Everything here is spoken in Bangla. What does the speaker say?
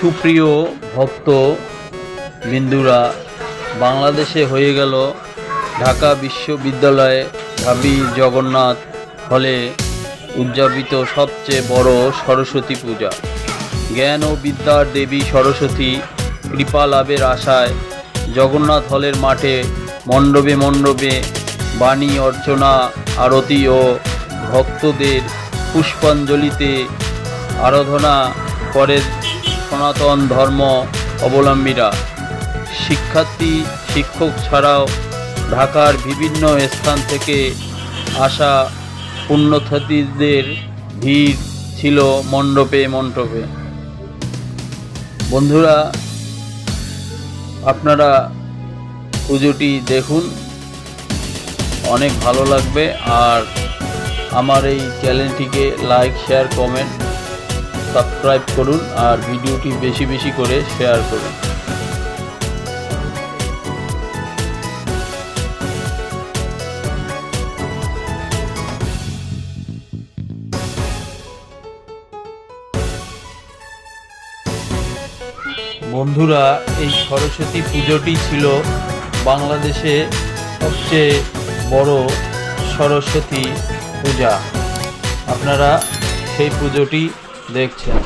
সুপ্রিয় ভক্ত বিন্দুরা, বাংলাদেশে হয়ে গেল ঢাকা বিশ্ববিদ্যালয়ে ঢাবি জগন্নাথ হলে উদযাপিত সবচেয়ে বড় সরস্বতী পূজা। জ্ঞান ও বিদ্যার দেবী সরস্বতী কৃপা লাভের আশায় জগন্নাথ হলের মাঠে মণ্ডপে মণ্ডপে বাণী অর্চনা, আরতি ও ভক্তদের পুষ্পাঞ্জলিতে আরাধনা করে সনাতন ধর্ম অবলম্বীরা। শিক্ষার্থী, শিক্ষক ছাড়াও ঢাকার বিভিন্ন স্থান থেকে আসা পুণ্যার্থীদের ভিড় ছিল মণ্ডপে মণ্ডপে। বন্ধুরা, আপনারা পুজোটি দেখুন, অনেক ভালো লাগবে। আর আমার এই চ্যানেলটিকে লাইক, শেয়ার, কমেন্ট, সাবস্ক্রাইব করুন আর ভিডিওটি বেশি বেশি করে শেয়ার করুন। বন্ধুরা, এই সরস্বতী পুজোটি ছিল বাংলাদেশে সবচেয়ে বড় সরস্বতী পূজা। আপনারা সেই পুজোটি দেখছেন।